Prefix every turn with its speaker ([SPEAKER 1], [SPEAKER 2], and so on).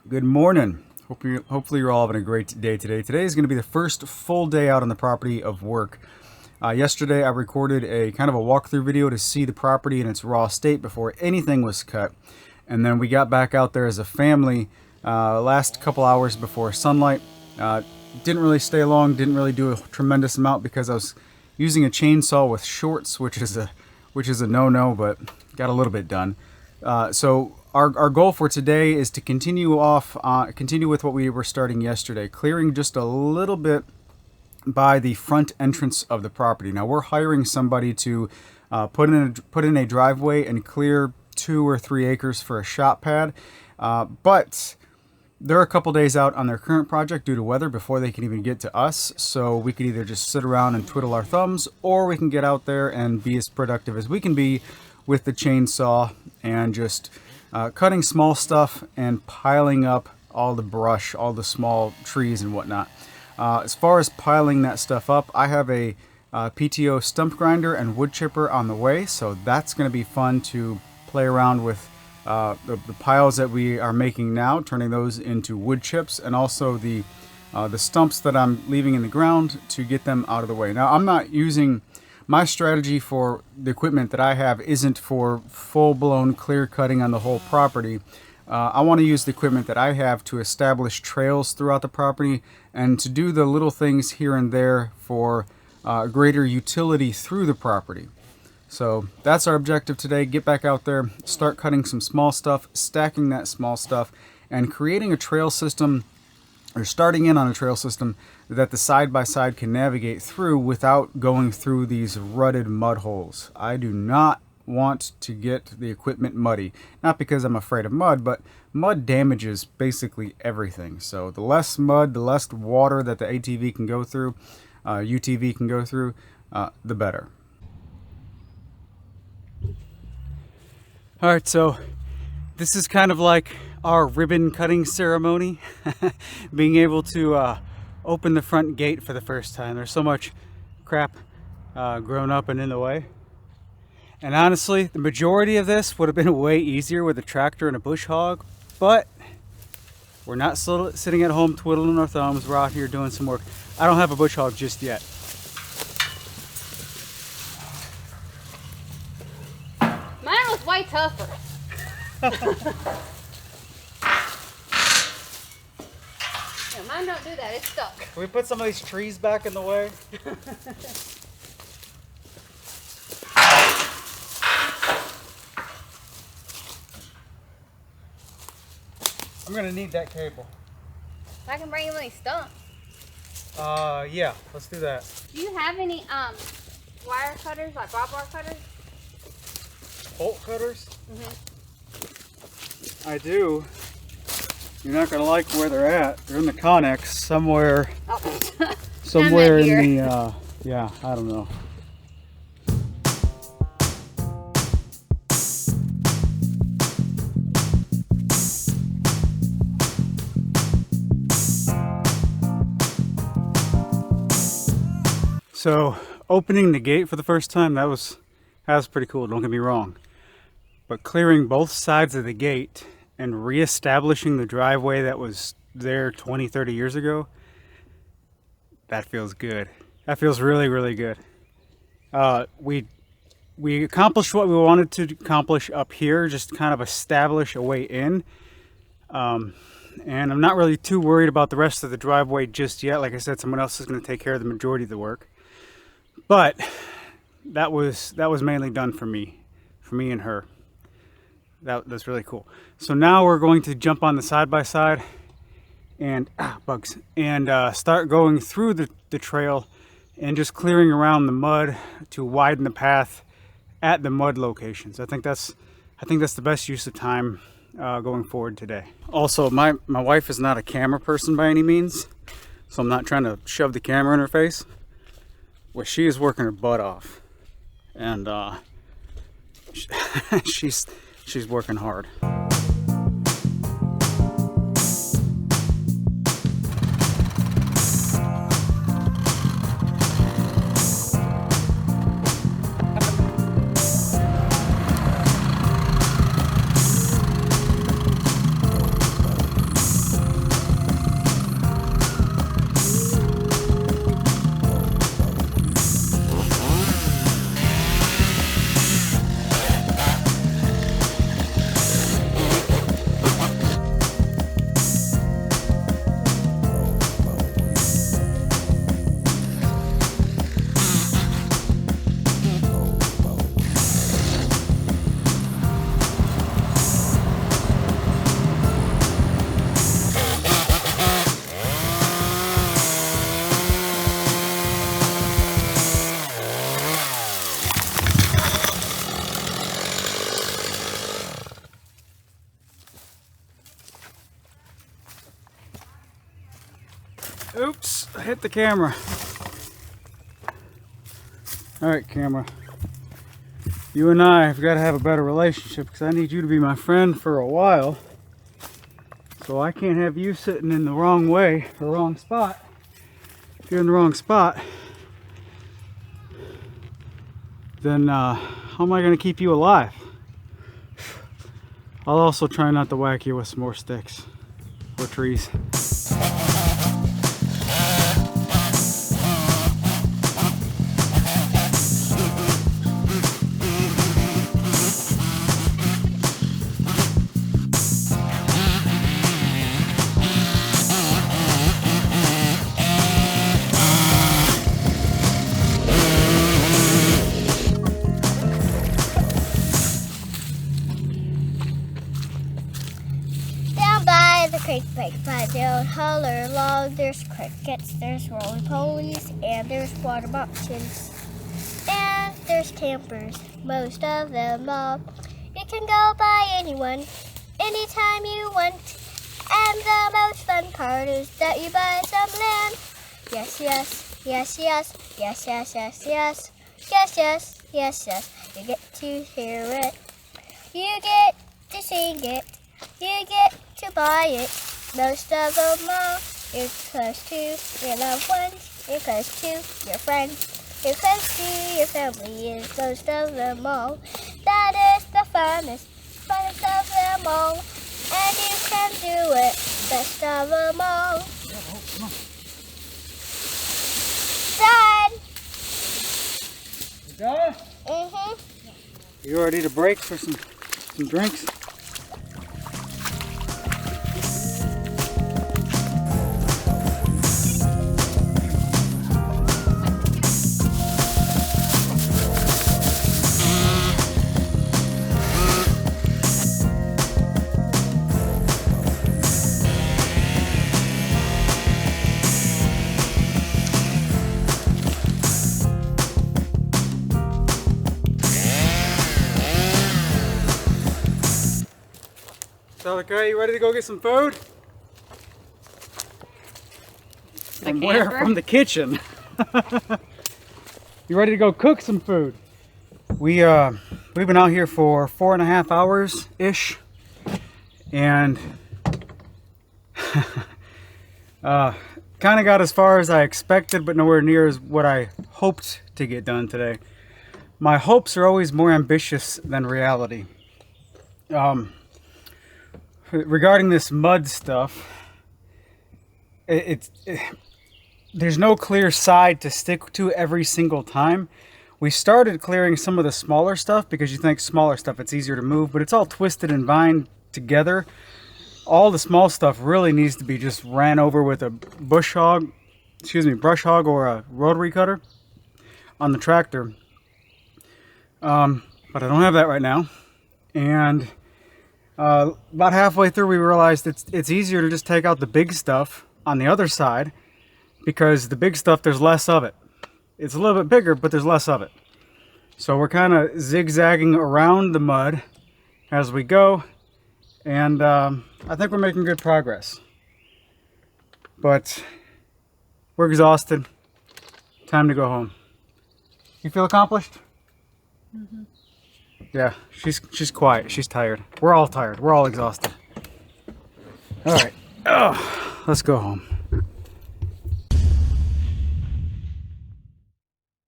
[SPEAKER 1] Good morning. Hopefully you're all having a great day today. Today is going to be the first full day out on the property of work. Yesterday I recorded a kind of a walkthrough video to see the property in its raw state before anything was cut. And then we got back out there as a family last couple hours before sunlight. Didn't really stay long, didn't really do a tremendous amount because I was using a chainsaw with shorts, which is a no-no, but got a little bit done. So our goal for today is to continue with what we were starting yesterday, clearing just a little bit by the front entrance of the property. Now we're hiring somebody to put in a driveway and clear 2 or 3 acres for a shop pad, but they're a couple days out on their current project due to weather before they can even get to us. So we could either just sit around and twiddle our thumbs, or we can get out there and be as productive as we can be with the chainsaw and just cutting small stuff and piling up all the brush, all the small trees and whatnot. As far as piling that stuff up, I have a PTO stump grinder and wood chipper on the way, so that's going to be fun to play around with the piles that we are making now, turning those into wood chips, and also the stumps that I'm leaving in the ground to get them out of the way. Now, I'm not using... My strategy for the equipment that I have isn't for full-blown clear cutting on the whole property. I want to use the equipment that I have to establish trails throughout the property and to do the little things here and there for greater utility through the property. So that's our objective today. Get back out there, start cutting some small stuff, stacking that small stuff, and creating a trail system, or starting in on a trail system that the side-by-side can navigate through without going through these rutted mud holes. I do not want to get the equipment muddy. Not because I'm afraid of mud, but mud damages basically everything. So the less mud, the less water that the ATV can go through, UTV can go through, the better. All right, so this is kind of like our ribbon cutting ceremony. Being able to open the front gate for the first time. There's so much crap grown up and in the way. And honestly, the majority of this would have been way easier with a tractor and a bush hog, but we're not sitting at home twiddling our thumbs. We're out here doing some work. I don't have a bush hog just yet.
[SPEAKER 2] Mine was way tougher. Yeah, mine don't do that. It's stuck.
[SPEAKER 1] Can we put some of these trees back in the way? I'm gonna need that cable.
[SPEAKER 2] I can bring you any stumps.
[SPEAKER 1] Yeah, let's do that.
[SPEAKER 2] Do you have any wire cutters, like barbed wire cutters?
[SPEAKER 1] Bolt cutters?
[SPEAKER 2] Mm-hmm.
[SPEAKER 1] I do. You're not gonna like where they're at. They're in the Connex somewhere.
[SPEAKER 2] Oh.
[SPEAKER 1] Somewhere in the yeah, I don't know. So opening the gate for the first time, that was pretty cool, don't get me wrong. But clearing both sides of the gate and reestablishing the driveway that was there 20, 30 years ago, that feels good. That feels really, really good. We accomplished what we wanted to accomplish up here, just kind of establish a way in. And I'm not really too worried about the rest of the driveway just yet. Like I said, someone else is going to take care of the majority of the work. But that was mainly done for me and her. That's really cool. So now we're going to jump on the side-by-side and bugs, and start going through the trail and just clearing around the mud to widen the path at the mud locations. I think that's the best use of time going forward today. Also, my wife is not a camera person by any means, so I'm not trying to shove the camera in her face. Well, she is working her butt off, and she's working hard. Oops, I hit the camera. All right, camera. You and I have got to have a better relationship because I need you to be my friend for a while. So I can't have you sitting in the wrong way, the wrong spot. If you're in the wrong spot, then how am I going to keep you alive? I'll also try not to whack you with some more sticks or trees.
[SPEAKER 3] The creek bank by the old holler log. There's crickets, there's roly-polies, and there's water moccasins. And there's campers, most of them all. You can go by anyone, anytime you want. And the most fun part is that you buy some land. Yes, yes, yes, yes, yes, yes, yes, yes, yes, yes, yes, yes. You get to hear it, you get to sing it, you get to buy it. Most of them all. You're close to your loved ones. You're close to your friends. You're close to your family. Is most of them all. That is the funnest of them all. And you can do it. Best of them all. Done.
[SPEAKER 1] You done?
[SPEAKER 3] Mm-hmm.
[SPEAKER 1] You ready to break for some drinks? Okay, you ready to go get some food? From where? From the kitchen. You ready to go cook some food? We've been out here for 4.5 hours ish, and kind of got as far as I expected, but nowhere near as what I hoped to get done today. My hopes are always more ambitious than reality. Regarding this mud stuff, there's no clear side to stick to every single time. We started clearing some of the smaller stuff because you think smaller stuff, it's easier to move, but it's all twisted and vined together. All the small stuff really needs to be just ran over with a brush hog or a rotary cutter on the tractor. But I don't have that right now. And about halfway through, we realized it's easier to just take out the big stuff on the other side, because the big stuff, there's less of it. It's a little bit bigger, but there's less of it. So we're kind of zigzagging around the mud as we go, and I think we're making good progress. But we're exhausted. Time to go home. You feel accomplished? Mm-hmm. Yeah, she's quiet. She's tired. We're all tired. We're all exhausted. All right. Oh, let's go home.